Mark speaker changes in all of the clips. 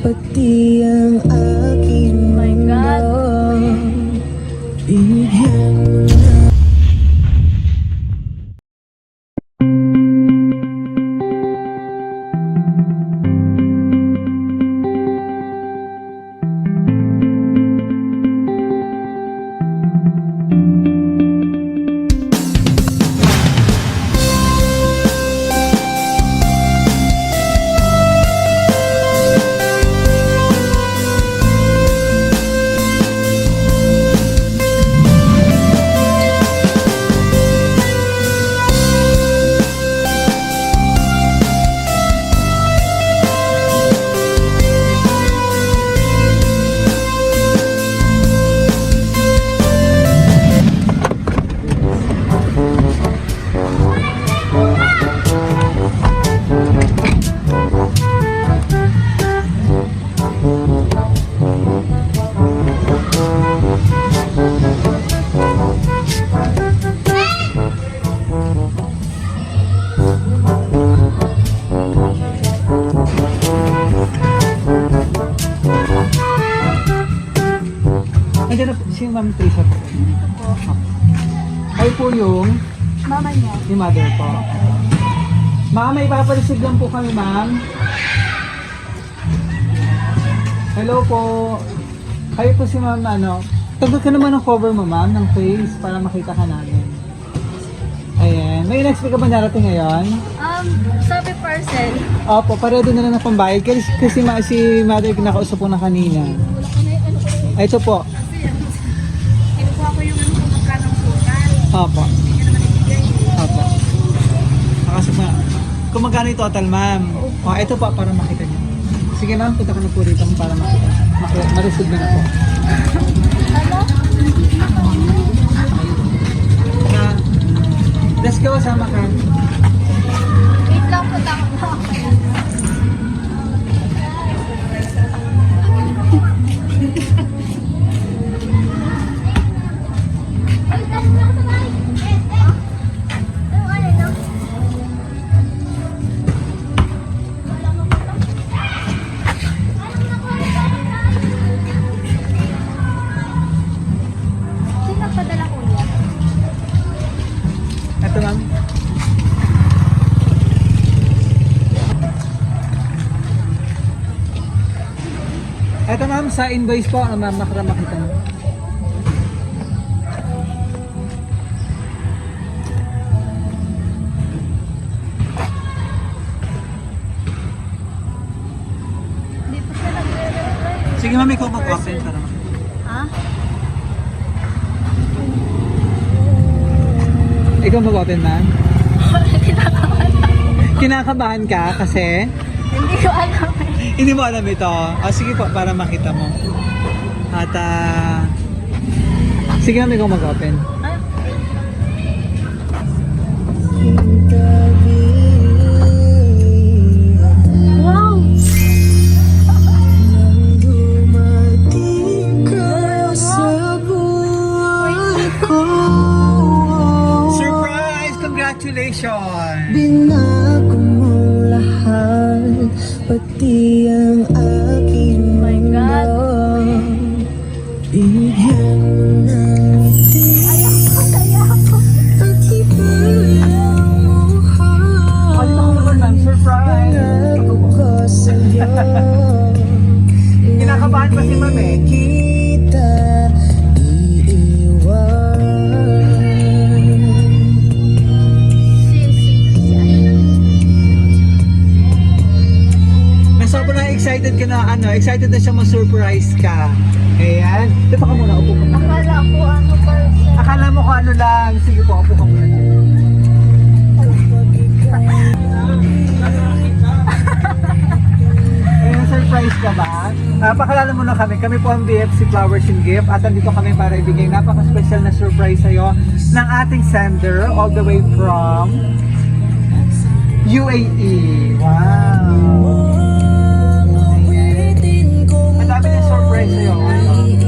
Speaker 1: pati ang aking mundo. Binigyan mo na.
Speaker 2: Nandiyan na po si Ma'am Teresa po. Ay po yung
Speaker 3: Mama niya.
Speaker 2: ni mother po. Ma'am, may ipaparisig lang po kami, ma'am. Hello po. Kayo po si ma'am, ano. Tagod ka naman ng cover mo, ma'am, ng face para makita ka namin. Ayan. May next week ka ba narating ngayon?
Speaker 3: Sabi parcel.
Speaker 2: Opo, paredo na lang na pambayad. Kasi si mother nakausap po na kanina.
Speaker 3: Wala ko na yung ano ko.
Speaker 2: Ay, ito po.
Speaker 3: Kinukuha ko yung ano kung magkano sukat.
Speaker 2: Opo.
Speaker 3: Hindi niya naman ibigay.
Speaker 2: Opo. Nakasama. Kung magkano yung total, ma'am? O, ito po, para makita niyo. Sige, ma'am, punta ka na po rito para makita. Ma-receive na po.
Speaker 3: Ano?
Speaker 2: Let's go, sama ka.
Speaker 3: Wait lang po, takot na ako. Sino padala kuya?
Speaker 2: Ito, ma'am. Ito, ma'am, sa invoice po, ma'am, makita mo.
Speaker 3: Hindi pa siya nagre-reply.
Speaker 2: Sige, ma'am, ikaw mag-open para makita.
Speaker 3: Ha?
Speaker 2: Ikaw mag-open, ma'am? Kinakabahan ka kasi?
Speaker 3: Hindi ko alam eh.
Speaker 2: Hindi mo alam ito. O, sige po, para makita mo. At, sige, ma'am, ikaw mag-open.
Speaker 3: Ah, wow!
Speaker 1: Dumating ka sa buhay ko.
Speaker 2: Surprise! Congratulations!
Speaker 1: Binago mo lahat, pati ang aking mundo. Binigyan mo ng ngiti at higay ang buhay.
Speaker 2: Ano ko naman, ma'am? Surprise!
Speaker 1: Pangako ko sa'yo.
Speaker 2: Kinakabahan pa si ma'am eh.
Speaker 1: Kita iiwan.
Speaker 2: Na sobrang excited ka na, excited na siya ma-surprise ka. Ayan. Dito ka muna, upo ka muna.
Speaker 3: Akala ko ano parcel.
Speaker 2: Akala mo kung ano lang. Sige po, upo ka muna. Ayan, surprise ka ba? Pakalala mo na kami. Kami po ang BFC Flowers and Gift at andito kami para ibigay napaka-special na surprise sa'yo ng ating sender all the way from UAE. Wow! Ang dami ng surprise sa'yo.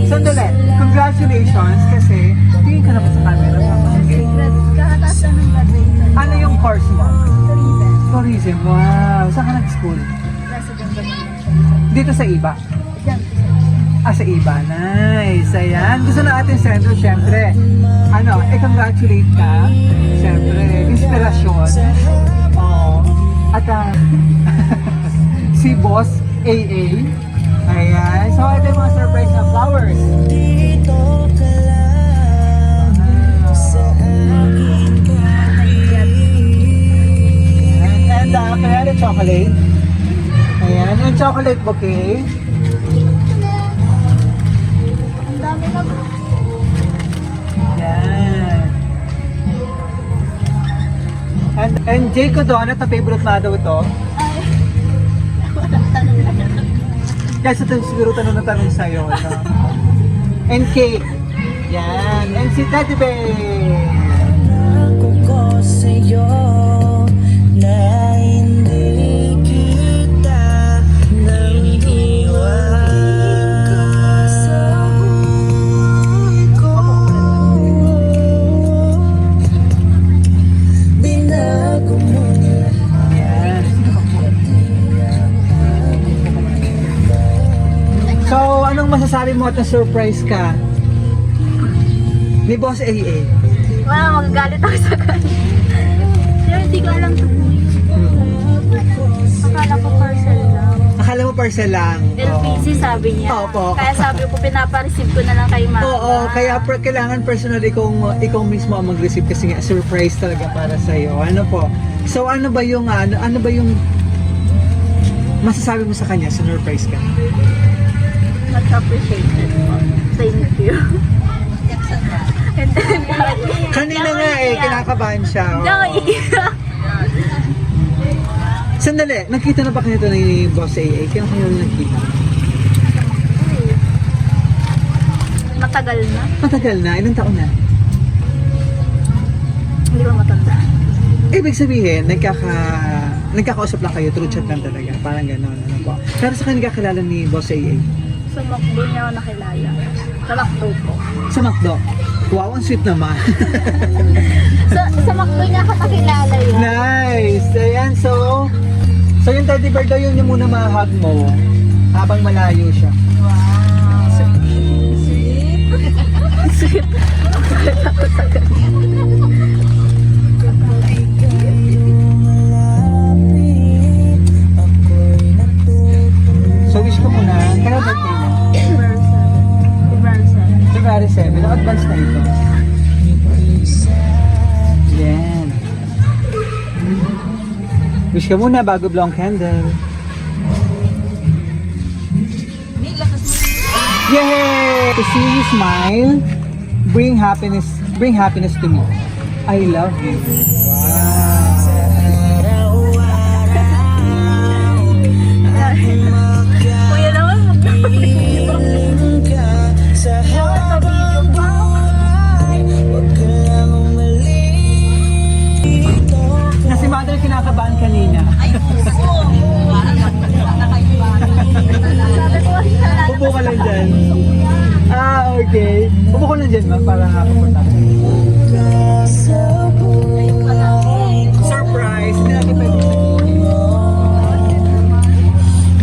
Speaker 2: Sandali, congratulations kasi tingin ka naman sa camera.
Speaker 3: Kakatasan ng graduation.
Speaker 2: Ano yung course mo?
Speaker 3: Tourism.
Speaker 2: Tourism. Wow! Saan ka nag-school?
Speaker 3: President Banana.
Speaker 2: Dito sa iba.
Speaker 3: Diyan.
Speaker 2: Sa iba. Nice. Ayan. Gusto na ating sender, syempre. Congratulate ka. Syempre, inspirasyon. Oo. At si Boss AA. Ayan. So, ito yung mga surprise na flowers.
Speaker 1: Dito ka lang sa aking kapiling.
Speaker 2: And kaya the chocolate. Ayan. Yung chocolate bouquet.
Speaker 3: Ang dami na.
Speaker 2: Yan. And Jayco Donut, na favorite na daw ito.
Speaker 3: Ay. Wala tanong na.
Speaker 2: Kasi ito siguro tanong na tanong sa'yo. No? And cake. Yan. And si Teddy Bear.
Speaker 1: Ako ko sa'yo na hindi kita nang iwan sa buhay ko. Binago mo
Speaker 2: Yan. So, anong masasabi mo at na-surprise ka? Ni Boss AA.
Speaker 3: Wala, magagalit ako sa kanya. Pero hindi ko alam ito po yun. Akala ko parcel lang.
Speaker 2: Akala mo parcel lang.
Speaker 3: LPC sabi niya.
Speaker 2: Opo.
Speaker 3: Kaya sabi ko, pinapareceive ko na lang kay mama.
Speaker 2: Oo, kaya kailangan personally ikaw mismo ang mag-receive kasi nga surprise talaga para sa iyo. Ano po? So ano ba yung masasabi mo sa kanya, surprise ka?
Speaker 3: Much appreciated po. Thank you. And then,
Speaker 2: Kanina nga kinakabahan siya.
Speaker 3: Hindi ako
Speaker 2: Oo.
Speaker 3: iiyak.
Speaker 2: Sandali, nakita na ba kayo ito ni Boss AA? Kaya kayo nakita?
Speaker 3: Matagal na.
Speaker 2: Matagal na, ilang taon na?
Speaker 3: Hindi ko matandaan.
Speaker 2: Ibig sabihin, nagkakausap lang kayo, through chat lang talaga. Parang gano'n, ano po. Pero sa kanila kakilala ni Boss AA?
Speaker 3: Sa McDo niya ako nakilala. Sa McDo po.
Speaker 2: Sa McDo. Wow, ang sweet naman.
Speaker 3: Sa McDo niya ako nakilala yun.
Speaker 2: Nice! Ayan, so yung teddy bear daw yun yung muna mahag mo habang malayo siya.
Speaker 3: Wow. Sweet. Sweet. Sweet ako sa ganyan.
Speaker 2: So wish ko muna, kaya birthday niya? February 7. Advance na ito. Yan. Wish ka muna bago blow ang candle. Yay! To see you smile, bring happiness to me. I love you.
Speaker 3: Kuya naman,
Speaker 1: Piling ka sa habang buhay. Huwag ka lang umalito.
Speaker 2: Na si Mother kinakabahan kanina. Upo ka lang dyan. Okay. Upo ka lang dyan, ma'am, para komportable.
Speaker 1: Sa buhay ko.
Speaker 2: Surprise! Hindi natin pwede sabihin.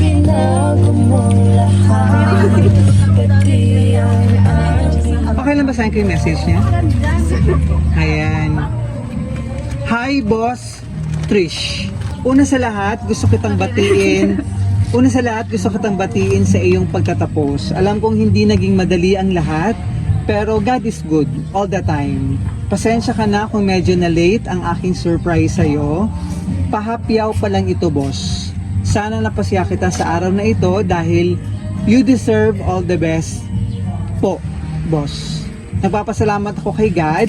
Speaker 1: Binago mo lahat. Pati ang aking
Speaker 2: Okay lang ba saan ko yung message niya? Ayan. Hi, Boss Trish. Una sa lahat, gusto kitang batiin sa iyong pagtatapos. Alam kong hindi naging madali ang lahat, pero God is good all the time. Pasensya ka na kung medyo na late ang aking surprise sa'yo. Pahapyaw pa lang ito, boss. Sana napasya kita sa araw na ito dahil you deserve all the best po, boss. Nagpapasalamat ako kay God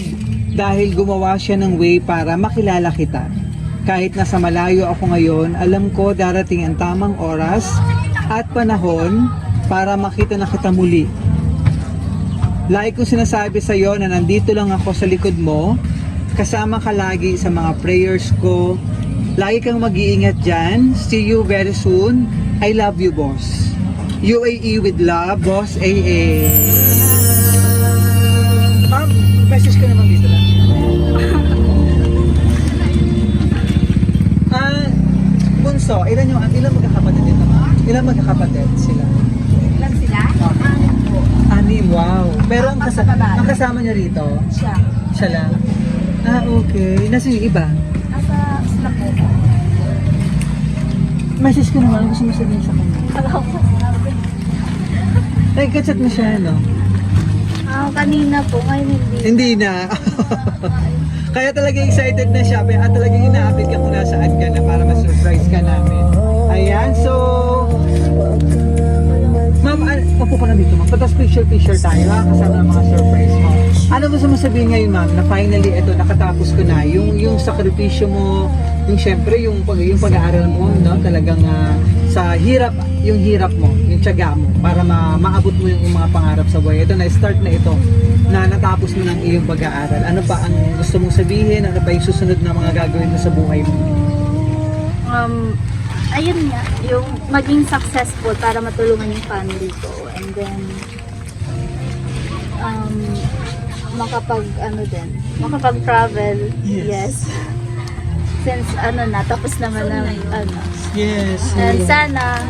Speaker 2: dahil gumawa siya ng way para makilala kita. Kahit nasa malayo ako ngayon, alam ko darating ang tamang oras at panahon para makita na kita muli. Lagi kong sinasabi sa iyo na nandito lang ako sa likod mo, kasama ka lagi sa mga prayers ko. Lagi kang mag-iingat dyan. See you very soon. I love you, boss. UAE with love, Boss AA. Ma'am, message ko naman dito lang. Bunso, ilan magkakapatid dito? Ilang magkakapatid sila?
Speaker 3: Ilan sila?
Speaker 2: Anim, wow. Pero ang, ang kasama niya rito,
Speaker 3: Siya.
Speaker 2: siya lang. Ah, okay. Nasaan yung iba?
Speaker 3: Nasa sila po.
Speaker 2: Message ko naman, gusto mo sabihin sa kanya.
Speaker 3: Alam ko.
Speaker 2: Ay, kachat mo siya, no?
Speaker 3: Kanina po, ngayon hindi.
Speaker 2: Hindi na. Kaya talaga excited na siya. Kaya talaga inaapit ka kung nasaan ka na para ma-surprise ka namin. Ayan, so... Ma'am, upo ka na dito, ma'am. Patas picture tayo, ha? Kasama ng mga surprise mo. Ano gusto mo sabihin ngayon, ma'am, na finally, ito, nakatapos ko na. Yung sakripisyo mo, yung syempre, yung pag-aaral mo, no? Talagang sa hirap, yung hirap mo, yung tiyaga mo, para maabot mo yung mga pangarap sa buhay. Ito, na-start na ito, na natapos mo ng iyong pag-aaral. Ano pa ang gusto mong sabihin? Ano pa yung susunod na mga gagawin mo sa buhay mo?
Speaker 3: Ayun nga, yung maging successful para matulungan yung family ko. And then, makapag-travel. Yes. Since tapos naman ng
Speaker 2: Yes.
Speaker 3: And sana,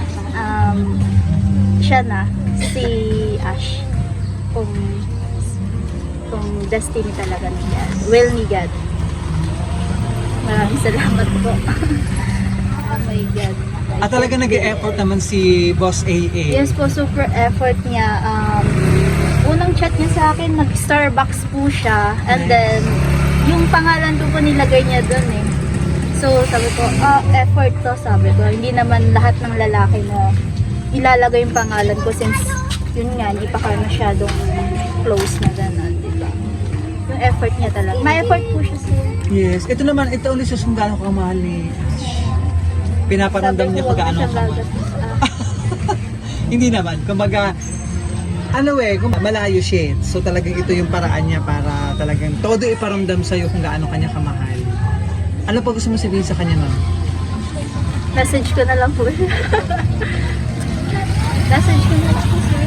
Speaker 3: siya na, si Ash, kung destiny talaga ni God, will ni God. Maraming salamat po. Oh my God.
Speaker 2: At talaga nag-e-effort naman si Boss AA.
Speaker 3: Yes po, super effort niya. Unang chat niya sa akin, nag-Starbucks po siya. And then, yung pangalan ko po nilagay niya dun eh. So, sabi ko, effort to, sabi ko. Hindi naman lahat ng lalaki na ilalagay yung pangalan ko since, yun nga, hindi pa kami masyadong close na gano'n, di ba? Yung effort niya talaga. May effort po siya sir.
Speaker 2: Yes. Ito naman, ito ulit kung gaano ka kamahal ni Ash. Pinaparamdam niya pag gaano ka mahal. Hindi naman. Kumbaga, malayo siya. So talagang ito yung paraan niya para talagang todo iparamdam sa'yo kung gaano kanya kamahal. Ano pa gusto mo sabihin sa kanya, ma'am?
Speaker 3: Message ko na lang po. Message ko na lang po, sir.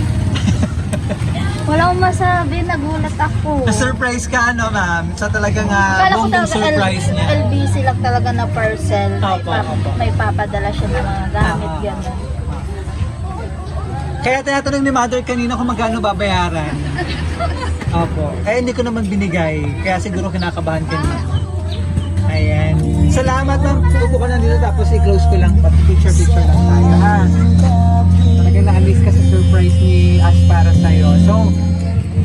Speaker 3: Wala akong masabi, nagulat ako.
Speaker 2: Na-surprise ka, ma'am? Sa talagang
Speaker 3: Akala ko
Speaker 2: bonggang
Speaker 3: talaga
Speaker 2: surprise niya.
Speaker 3: LBC lang talaga na parcel.
Speaker 2: Opo, opo.
Speaker 3: May papadala siya ng mga gamit, gano'n.
Speaker 2: Kaya tinatanong ni Mother kanina kung magkano babayaran. Opo. Eh, hindi ko naman binigay. Kaya siguro kinakabahan ka niya. Ayan. Salamat, ma'am. Upo ka lang dito tapos i-close ko lang. Picture lang tayo, ha? Talagang na-miss ka sa surprise ni Ash para sa'yo. So,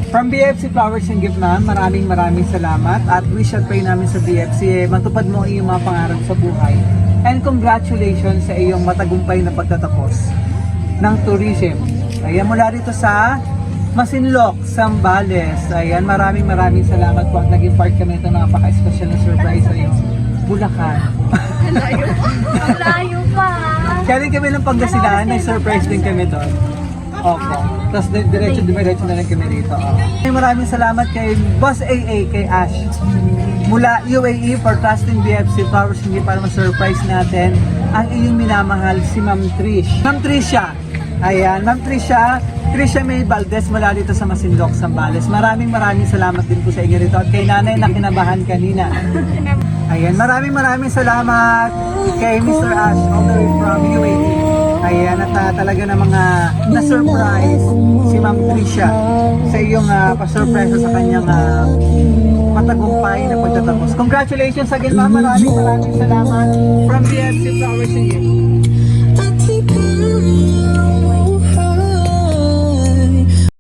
Speaker 2: from BFC Flowers and Gift, ma'am, maraming salamat. At wish at pray namin sa BFC, matupad mo ang iyong mga pangarap sa buhay. And congratulations sa iyong matagumpay na pagtatapos ng tourism. Ayan, mula rito sa Masinloc, Zambales. Ayan, maraming salamat po at naging part kami ito napaka-special na surprise sa iyo. Bulacan.
Speaker 3: Ang layo pa.
Speaker 2: Galing kami ng Pangasinan, nag-surprise din kami doon. Opo. Tapos diretso na lang kami dito. Maraming salamat kay Boss AA, kay Ash. Mula UAE for trusting BFC Flowers hindi para ma-surprise natin ang iyong minamahal si Ma'am Trish. Ma'am Trisha. Ayan, Ma'am Trisha May Valdez mula dito sa Masinloc, Zambales. Maraming salamat din po sa inyo rito at kay nanay na kinabahan kanina. Ayan, maraming salamat kay Mr. Ash all the way from UAE. Ayan, at talaga na mga na-surprise si Ma'am Trisha sa iyong pa-surprise sa kanyang matagumpay na pagtatapos. Congratulations again, ma'am. Maraming salamat from BFC Flowers and Gift.